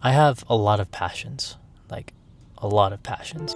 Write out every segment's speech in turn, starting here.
I have a lot of passions, like a lot of passions.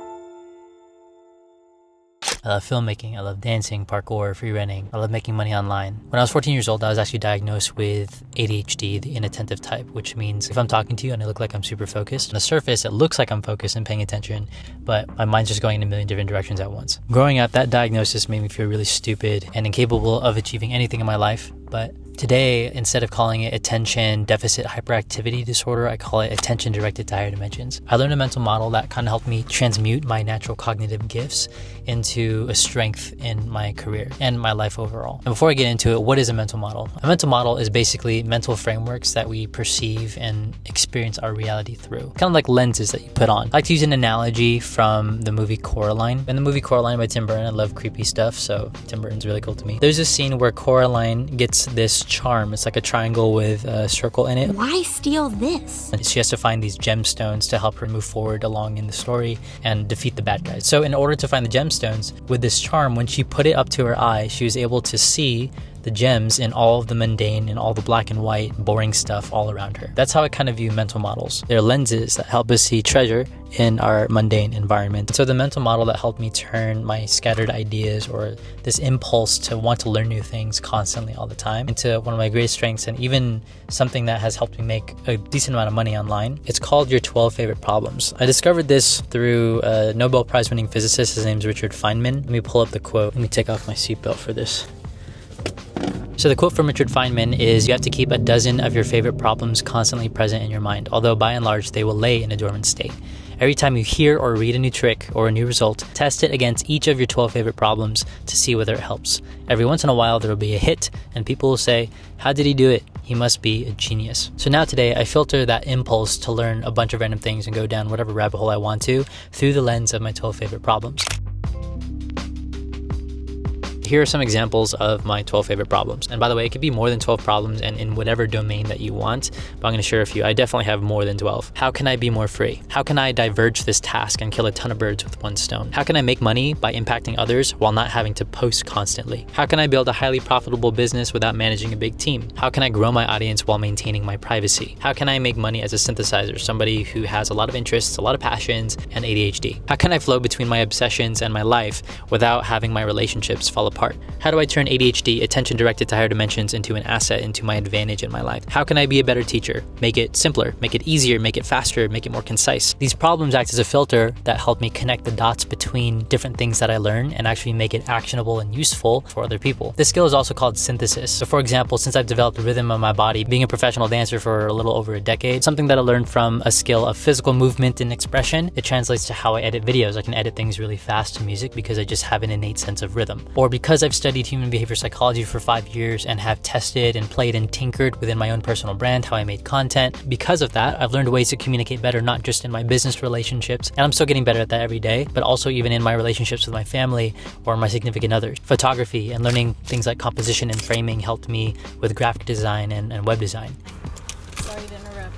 I love filmmaking, I love dancing, parkour, free running, I love making money online. When I was 14 years old, I was actually diagnosed with ADHD, the inattentive type, which means if I'm talking to you and I look like I'm super focused, on the surface it looks like I'm focused and paying attention, but my mind's just going in a million different directions at once. Growing up, that diagnosis made me feel really stupid and incapable of achieving anything in my life, but today, instead of calling it attention deficit hyperactivity disorder, I call it attention directed to higher dimensions. I learned a mental model that kind of helped me transmute my natural cognitive gifts into a strength in my career and my life overall. And before I get into it, what is a mental model? A mental model is basically mental frameworks that we perceive and experience our reality through. Kind of like lenses that you put on. I like to use an analogy from the movie Coraline. In the movie Coraline by Tim Burton, I love creepy stuff, so Tim Burton's really cool to me. There's a scene where Coraline gets this charm. It's like a triangle with a circle in it. Why steal this? And she has to find these gemstones to help her move forward along in the story and defeat the bad guys. So in order to find the gemstones, with this charm, when she put it up to her eye, she was able to see the gems in all of the mundane and all the black and white boring stuff all around her. That's how I kind of view mental models. They're lenses that help us see treasure in our mundane environment. So the mental model that helped me turn my scattered ideas or this impulse to want to learn new things constantly all the time into one of my greatest strengths, and even something that has helped me make a decent amount of money online. It's called Your 12 Favorite Problems. I discovered this through a Nobel Prize winning physicist. His name's Richard Feynman. Let me pull up the quote. Let me take off my seatbelt for this. So the quote from Richard Feynman is, "You have to keep a dozen of your favorite problems constantly present in your mind, although by and large they will lay in a dormant state. Every time you hear or read a new trick or a new result, test it against each of your 12 favorite problems to see whether it helps. Every once in a while there will be a hit and people will say, 'How did he do it? He must be a genius.'" So now today I filter that impulse to learn a bunch of random things and go down whatever rabbit hole I want to through the lens of my 12 favorite problems. Here are some examples of my 12 favorite problems. And by the way, it could be more than 12 problems and in whatever domain that you want, but I'm going to share a few. I definitely have more than 12. How can I be more free? How can I diverge this task and kill a ton of birds with one stone? How can I make money by impacting others while not having to post constantly? How can I build a highly profitable business without managing a big team? How can I grow my audience while maintaining my privacy? How can I make money as a synthesizer, somebody who has a lot of interests, a lot of passions, and ADHD? How can I flow between my obsessions and my life without having my relationships fall apart? How do I turn ADHD, attention directed to higher dimensions, into an asset, into my advantage in my life? How can I be a better teacher? Make it simpler, make it easier, make it faster, make it more concise. These problems act as a filter that help me connect the dots between different things that I learn and actually make it actionable and useful for other people. This skill is also called synthesis. So for example, since I've developed a rhythm of my body, being a professional dancer for a little over a decade, something that I learned from a skill of physical movement and expression, it translates to how I edit videos. I can edit things really fast to music because I just have an innate sense of rhythm. Or because I've studied human behavior psychology for 5 years and have tested and played and tinkered within my own personal brand, how I made content. Because of that, I've learned ways to communicate better, not just in my business relationships, and I'm still getting better at that every day, but also even in my relationships with my family or my significant others. Photography and learning things like composition and framing helped me with graphic design and web design. Sorry to interrupt.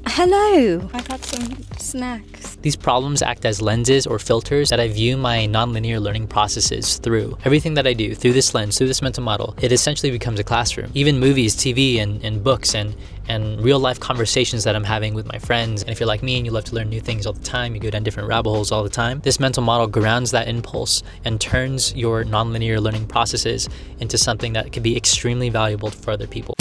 Hello, I got some snacks. These problems act as lenses or filters that I view my nonlinear learning processes through. Everything that I do through this lens, through this mental model, it essentially becomes a classroom. Even movies, TV, and books, and real life conversations that I'm having with my friends. And if you're like me and you love to learn new things all the time, you go down different rabbit holes all the time, this mental model grounds that impulse and turns your nonlinear learning processes into something that can be extremely valuable for other people.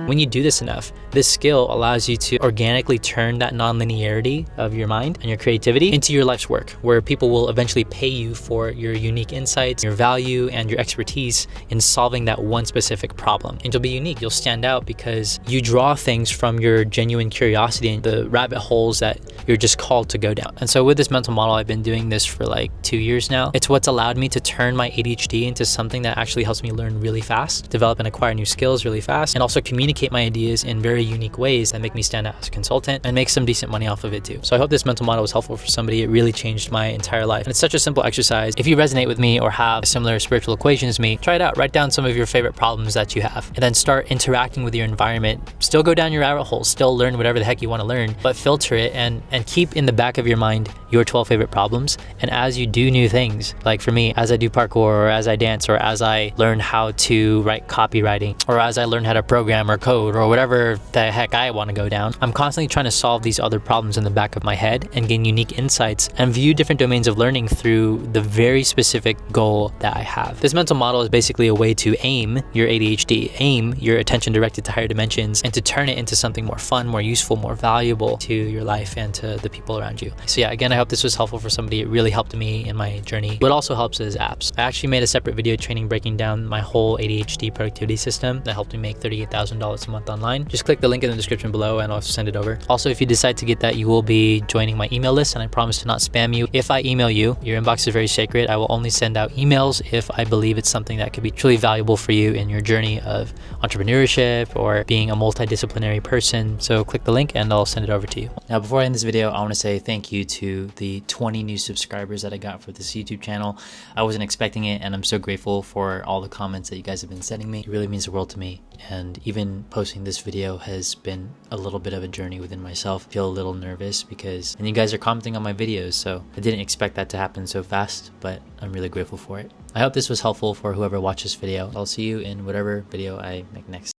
When you do this enough, this skill allows you to organically turn that non-linearity of your mind and your creativity into your life's work, where people will eventually pay you for your unique insights, your value, and your expertise in solving that one specific problem. And you'll be unique. You'll stand out because you draw things from your genuine curiosity and the rabbit holes that you're just called to go down. And so with this mental model, I've been doing this for like 2 years now. It's what's allowed me to turn my ADHD into something that actually helps me learn really fast, develop and acquire new skills really fast, and also communicate communicate my ideas in very unique ways that make me stand out as a consultant and make some decent money off of it too. So I hope this mental model was helpful for somebody. It really changed my entire life. And it's such a simple exercise. If you resonate with me or have a similar spiritual equation as me, try it out. Write down some of your favorite problems that you have and then start interacting with your environment. Still go down your rabbit hole, still learn whatever the heck you want to learn, but filter it and keep in the back of your mind your 12 favorite problems. And as you do new things, like for me, as I do parkour or as I dance or as I learn how to write copywriting or as I learn how to program or code or whatever the heck I want to go down, I'm constantly trying to solve these other problems in the back of my head and gain unique insights and view different domains of learning through the very specific goal that I have. This mental model is basically a way to aim your ADHD, aim your attention directed to higher dimensions, and to turn it into something more fun, more useful, more valuable to your life and to the people around you. So yeah, again, I hope this was helpful for somebody. It really helped me in my journey. What also helps is apps. I actually made a separate video training breaking down my whole ADHD productivity system that helped me make $38,000 a month online. Just click the link in the description below and I'll send it over. Also, if you decide to get that, you will be joining my email list, and I promise to not spam you. If I email you, your inbox is very sacred. I will only send out emails if I believe it's something that could be truly valuable for you in your journey of entrepreneurship or being a multidisciplinary person. So click the link and I'll send it over to you. Now, before I end this video, I want to say thank you to the 20 new subscribers that I got for this YouTube channel. I wasn't expecting it, and I'm so grateful for all the comments that you guys have been sending me. It really means the world to me. And even posting this video has been a little bit of a journey within myself. I feel a little nervous because, and you guys are commenting on my videos, so I didn't expect that to happen so fast, but I'm really grateful for it. I hope this was helpful for whoever watched this video. I'll see you in whatever video I make next.